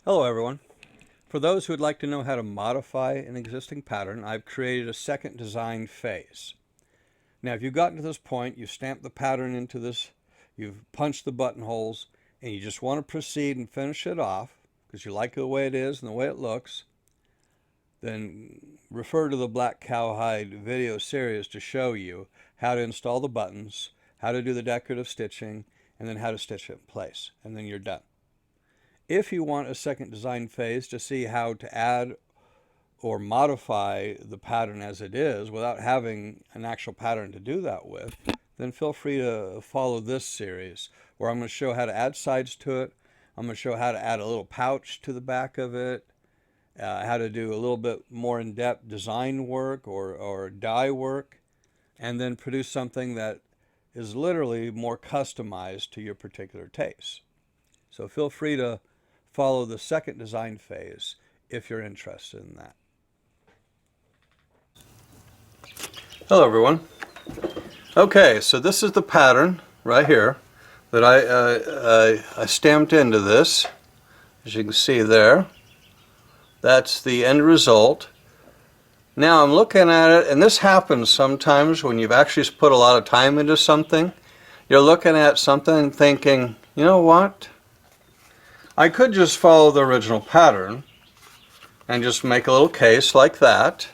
Hello everyone. For those who would like to know how to modify an existing pattern, I've created a second design phase. Now if you've gotten to this point, you've stamped the pattern into this, you've punched the buttonholes, and you just want to proceed and finish it off because you like the way it is and the way it looks, then refer to the Black Cowhide video series to show you how to install the buttons, how to do the decorative stitching, and then how to stitch it in place, and then you're done. If you want a second design phase to see how to add or modify the pattern as it is without having an actual pattern to do that with, then feel free to follow this series where I'm going to show how to add sides to it. I'm going to show how to add a little pouch to the back of it, how to do a little bit more in-depth design work or die work, and then produce something that is literally more customized to your particular taste. So feel free to follow the second design phase if you're interested in that. Hello everyone. Okay, so this is the pattern right here that I stamped into this. As you can see there, that's the end result. Now I'm looking at it, and this happens sometimes when you've actually put a lot of time into something. You're looking at something and thinking, you know what? I could just follow the original pattern and just make a little case like that,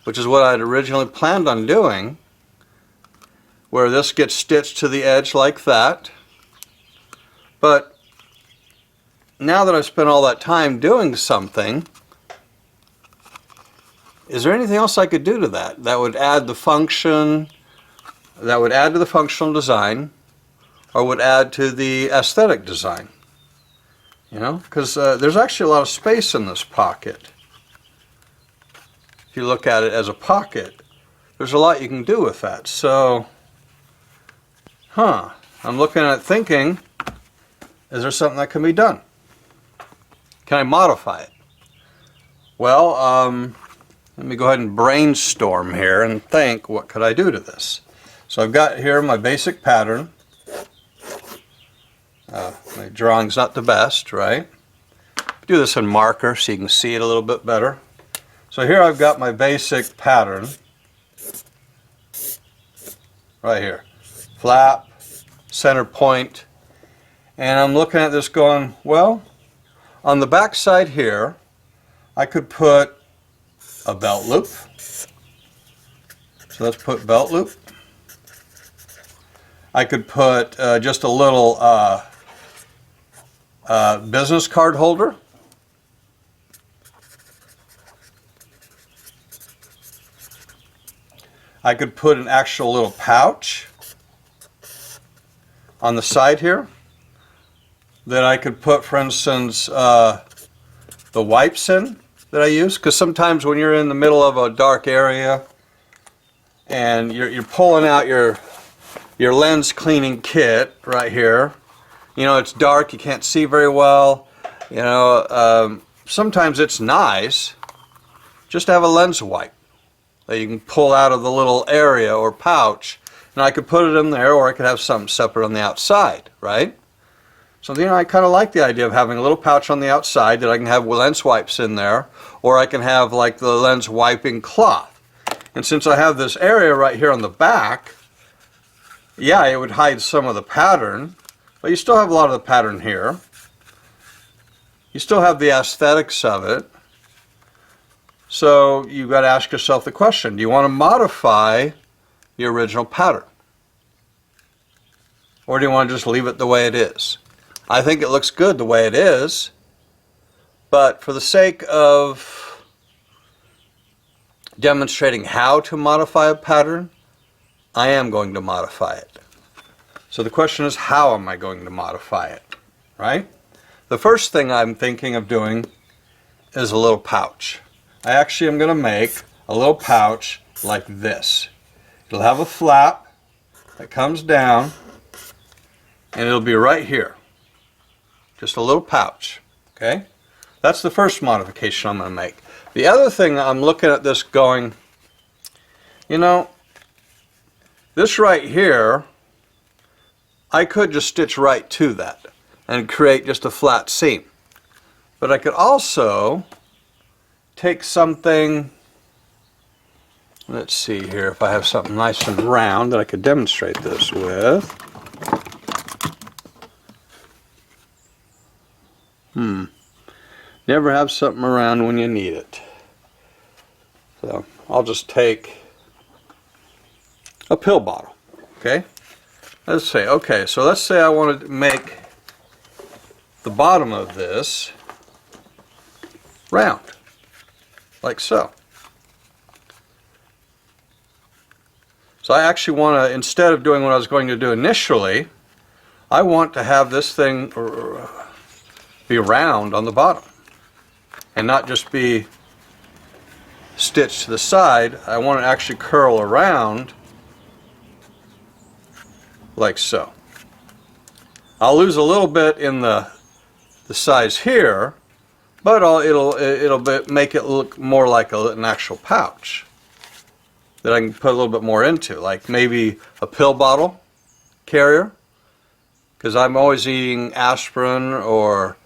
which is what I'd originally planned on doing, where this gets stitched to the edge like that. But now that I've spent all that time doing something, is there anything else I could do to that that would add the function, that would add to the functional design, or would add to the aesthetic design? You know, because there's actually a lot of space in this pocket. If you look at it as a pocket, there's a lot you can do with that. So, I'm looking at it thinking, is there something that can be done? Can I modify it? Well, let me go ahead and brainstorm here and think, what could I do to this? So I've got here my basic pattern. My drawing's not the best, right? Do this in marker so you can see it a little bit better. So here I've got my basic pattern right here. Flap, center point, and I'm looking at this going, well, on the back side here, I could put a belt loop. So let's put belt loop. I could put just a little business card holder. I could put an actual little pouch on the side here that I could put, for instance, the wipes in that I use, because sometimes when you're in the middle of a dark area and you're pulling out your lens cleaning kit right here, you know, it's dark, you can't see very well, you know, sometimes it's nice just to have a lens wipe that you can pull out of the little area or pouch, and I could put it in there, or I could have something separate on the outside, right? So, you know, I kind of like the idea of having a little pouch on the outside that I can have lens wipes in there, or I can have like the lens wiping cloth. And since I have this area right here on the back, yeah, it would hide some of the pattern, but you still have a lot of the pattern here. You still have the aesthetics of it. So you've got to ask yourself the question, do you want to modify the original pattern? Or do you want to just leave it the way it is? I think it looks good the way it is, but for the sake of demonstrating how to modify a pattern, I am going to modify it. So the question is, how am I going to modify it, right? The first thing I'm thinking of doing is a little pouch. I actually am going to make a little pouch like this. It'll have a flap that comes down, and it'll be right here. Just a little pouch, okay? That's the first modification I'm going to make. The other thing, I'm looking at this going, you know, this right here, I could just stitch right to that and create just a flat seam. But I could also take something, let's see here, if I have something nice and round that I could demonstrate this with. Never have something around when you need it. So I'll just take a pill bottle, okay? Let's say, okay, so let's say I wanted to make the bottom of this round, like so. So I actually want to, instead of doing what I was going to do initially, I want to have this thing be round on the bottom and not just be stitched to the side. I want to actually curl around like so. I'll lose a little bit in the size here, but it'll make it look more like an actual pouch that I can put a little bit more into, like maybe a pill bottle carrier, because I'm always eating aspirin or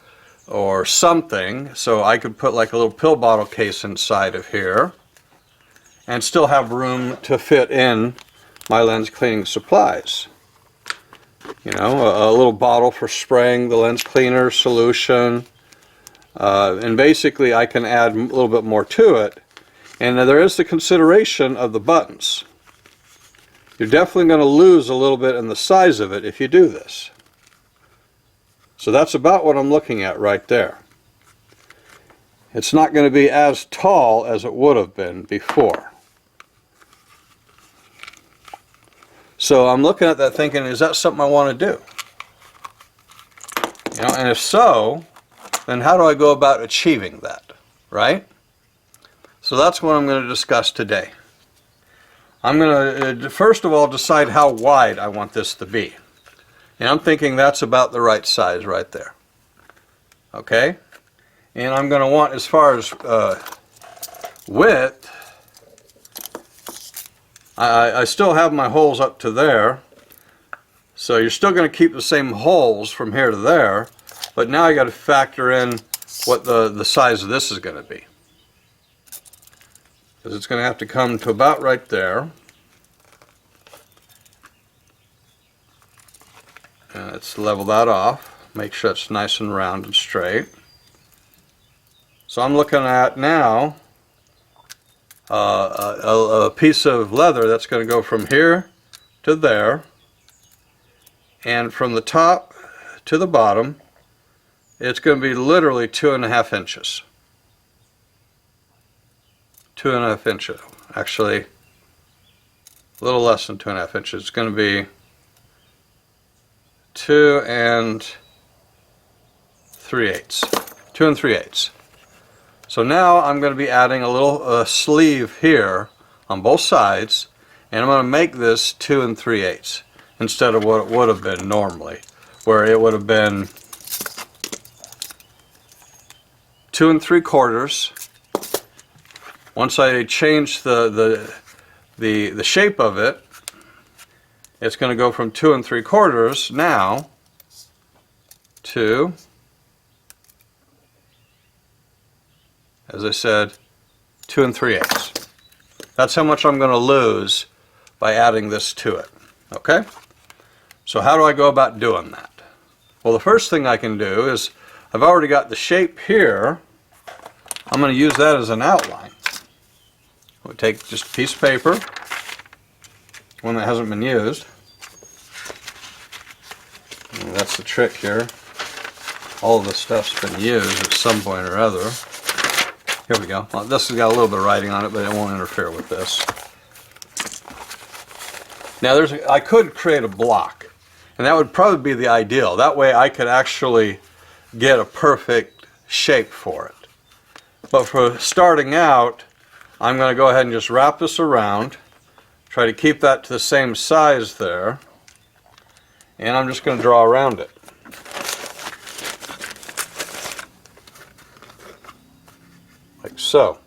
something, so I could put like a little pill bottle case inside of here and still have room to fit in my lens cleaning supplies. You know, a little bottle for spraying the lens cleaner solution, and basically I can add a little bit more to it. And there is the consideration of the buttons. You're definitely going to lose a little bit in the size of it if you do this. So that's about what I'm looking at right there. It's not going to be as tall as it would have been before. So I'm looking at that thinking, is that something I want to do? You know, and if so, then how do I go about achieving that, right? So that's what I'm going to discuss today. I'm going to first of all decide how wide I want this to be. And I'm thinking that's about the right size right there. Okay? And I'm going to want, as far as width, I still have my holes up to there. So you're still going to keep the same holes from here to there. But now I got to factor in what the size of this is going to be. Because it's going to have to come to about right there. And let's level that off. Make sure it's nice and round and straight. So I'm looking at now a piece of leather that's going to go from here to there. And from the top to the bottom, it's going to be literally 2.5 inches. 2.5 inches. Actually, a little less than 2.5 inches. It's going to be 2 3/8. 2 3/8. So now I'm going to be adding a little sleeve here on both sides, and I'm going to make this 2 3/8 instead of what it would have been normally, where it would have been 2 3/4. Once I change the shape of it, it's going to go from 2 3/4 now to, as I said, 2 3/8. That's how much I'm going to lose by adding this to it. Okay? So how do I go about doing that? Well, the first thing I can do is, I've already got the shape here. I'm going to use that as an outline. We'll take just a piece of paper, one that hasn't been used. And that's the trick here. All of this stuff's been used at some point or other. Here we go. Well, this has got a little bit of writing on it, but it won't interfere with this. Now I could create a block, and that would probably be the ideal. That way I could actually get a perfect shape for it. But for starting out, I'm going to go ahead and just wrap this around, try to keep that to the same size there, and I'm just going to draw around it. Like so.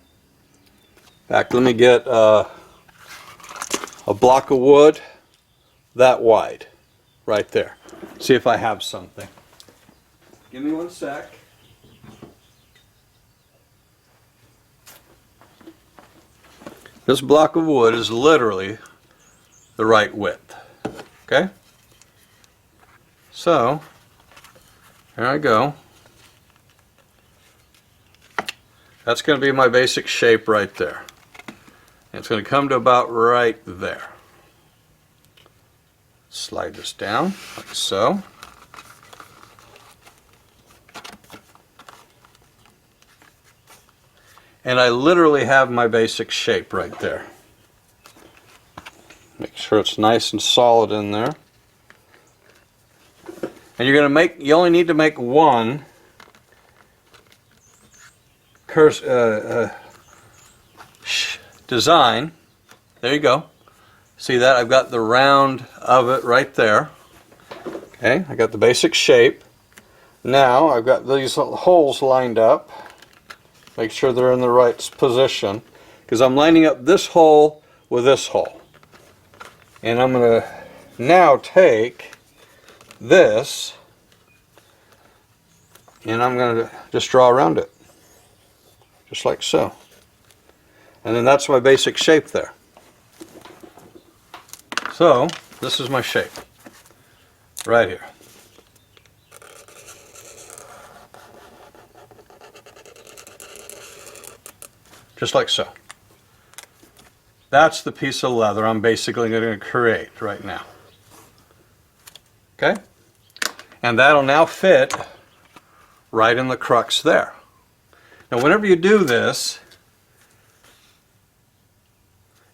In fact, let me get a block of wood that wide, right there. See if I have something. Give me one sec. This block of wood is literally the right width. Okay? So, here I go. That's going to be my basic shape right there. And it's going to come to about right there. Slide this down like so. And I literally have my basic shape right there. Make sure it's nice and solid in there. And you're going to make, you only need to make one design. There you go. See that? I've got the round of it right there. Okay, I got the basic shape. Now I've got these holes lined up. Make sure they're in the right position, because I'm lining up this hole with this hole. And I'm going to now take this and I'm going to just draw around it. Just like so. And then that's my basic shape there. So, this is my shape. Right here. Just like so. That's the piece of leather I'm basically going to create right now. Okay? And that'll now fit right in the crux there. Now whenever you do this,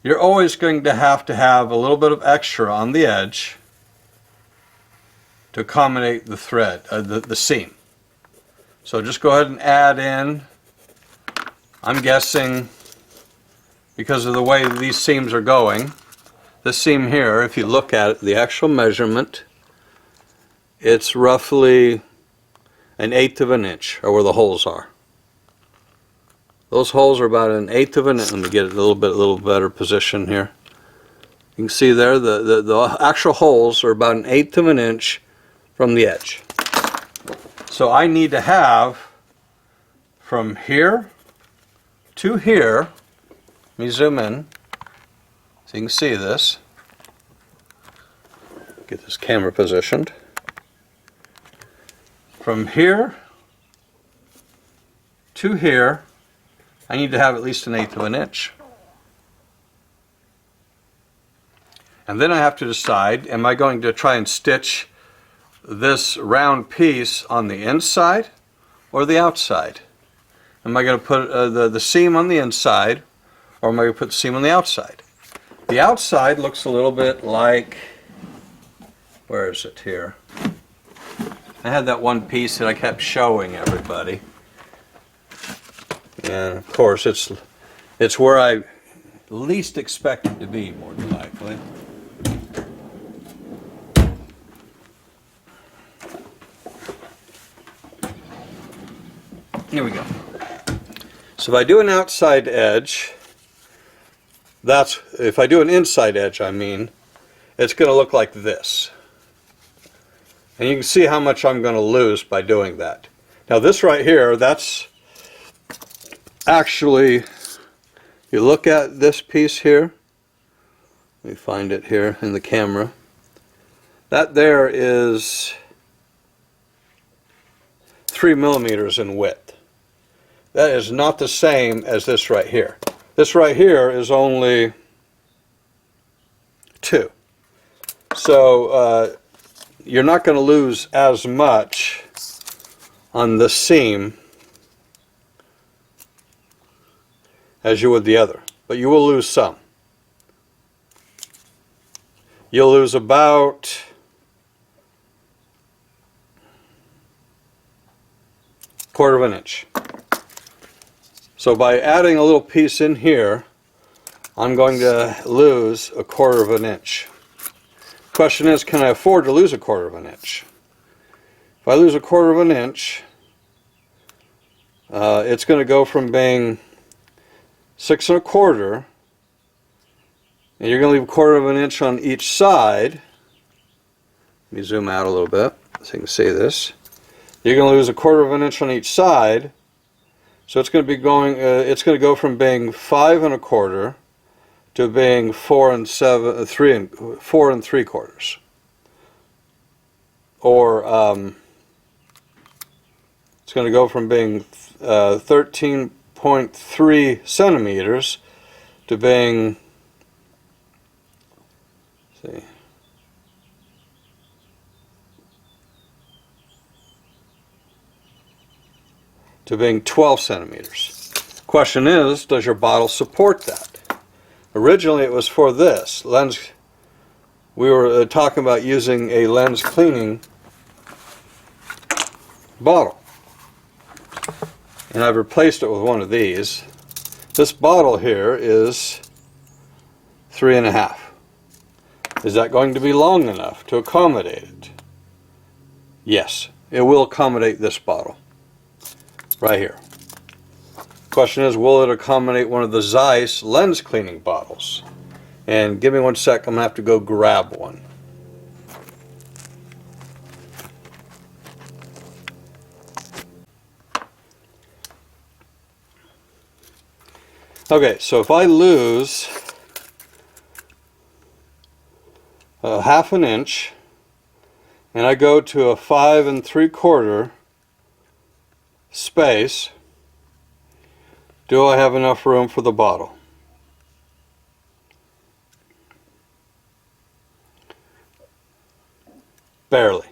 you're always going to have a little bit of extra on the edge to accommodate the thread, the seam. So just go ahead and add in, I'm guessing, because of the way these seams are going, this seam here, if you look at it, the actual measurement, it's roughly 1/8 of an inch, or where the holes are. Those holes are about 1/8 of an inch. Let me get it a little better position here. You can see there, the actual holes are about 1/8 of an inch from the edge. So I need to have from here to here. Let me zoom in so you can see this. Get this camera positioned. From here to here, I need to have at least 1/8 of an inch. And then I have to decide, am I going to try and stitch this round piece on the inside or the outside? Am I going to put the seam on the inside, or am I going to put the seam on the outside? The outside looks a little bit like, where is it here? I had that one piece that I kept showing everybody. And of course it's where I least expect it to be, more than likely. Here we go. So if I do an outside edge, if I do an inside edge, I mean, it's going to look like this. And you can see how much I'm going to lose by doing that. Now this right here, that's actually, you look at this piece here, let me find it here in the camera. That there is 3 millimeters in width. That is not the same as this right here. This right here is only 2. So you're not going to lose as much on the seam as you would the other, but you will lose some. You'll lose about a 1/4 of an inch. So by adding a little piece in here, I'm going to lose a 1/4 of an inch. Question is, can I afford to lose a 1/4 of an inch? If I lose a 1/4 of an inch, it's going to go from being 6 1/4, and you're going to leave a 1/4 of an inch on each side. Let me zoom out a little bit so you can see this. You're going to lose a 1/4 of an inch on each side, so it's going to be going. It's going to go from being 5 1/4 to being 4 and 4 3/4, or it's going to go from being 13.3 centimeters to being, let's see, to being 12 centimeters. Question is, does your bottle support that? Originally it was for this lens. We were talking about using a lens cleaning bottle, and I've replaced it with one of these. This bottle here is 3.5. Is that going to be long enough to accommodate it? Yes, it will accommodate this bottle right here. Question is, will it accommodate one of the Zeiss lens cleaning bottles? And give me 1 sec, I'm going to have to go grab one. Okay, so if I lose a 1/2 inch and I go to a 5 3/4 space, do I have enough room for the bottle? Barely.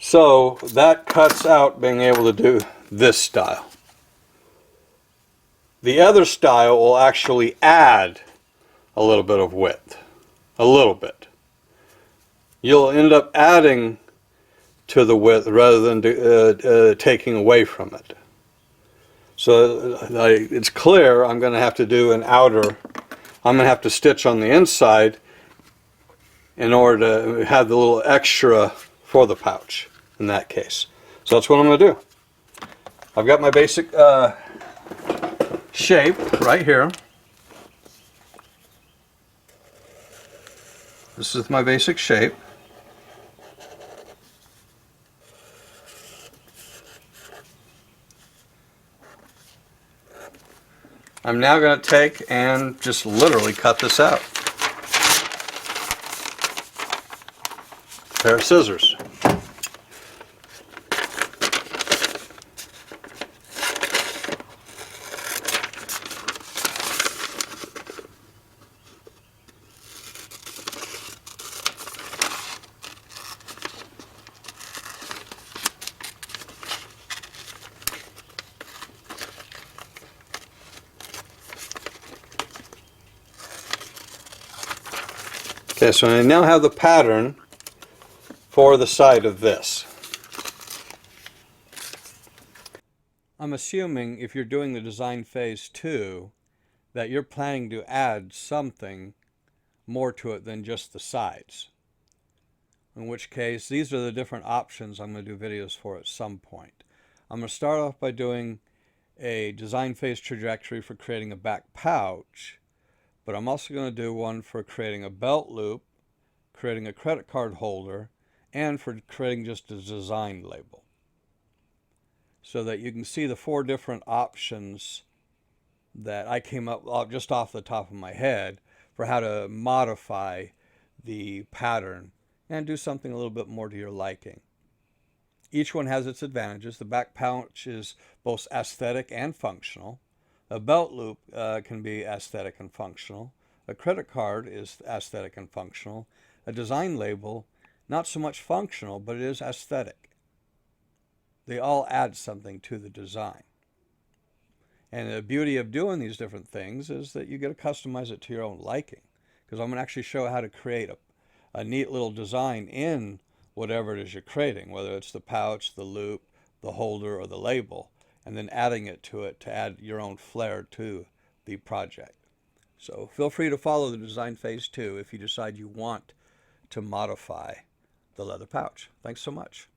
So that cuts out being able to do this style. The other style will actually add a little bit of width. A little bit. You'll end up adding to the width rather than taking away from it. So it's clear I'm going to have to do an outer, I'm going to have to stitch on the inside in order to have the little extra for the pouch in that case. So that's what I'm going to do. I've got my basic shape right here. This is my basic shape. I'm now going to take and just literally cut this out. Pair of scissors. Okay, so I now have the pattern for the side of this. I'm assuming if you're doing the design phase 2 that you're planning to add something more to it than just the sides. In which case, these are the different options I'm going to do videos for at some point. I'm going to start off by doing a design phase trajectory for creating a back pouch, but I'm also going to do one for creating a belt loop, creating a credit card holder, and for creating just a design label. So that you can see the 4 different options that I came up just off the top of my head for how to modify the pattern and do something a little bit more to your liking. Each one has its advantages. The back pouch is both aesthetic and functional. A belt loop can be aesthetic and functional. A credit card is aesthetic and functional. A design label, not so much functional, but it is aesthetic. They all add something to the design. And the beauty of doing these different things is that you get to customize it to your own liking. Because I'm going to actually show how to create a neat little design in whatever it is you're creating, whether it's the pouch, the loop, the holder, or the label, and then adding it to add your own flair to the project. So feel free to follow the design phase 2 if you decide you want to modify the leather pouch. Thanks so much.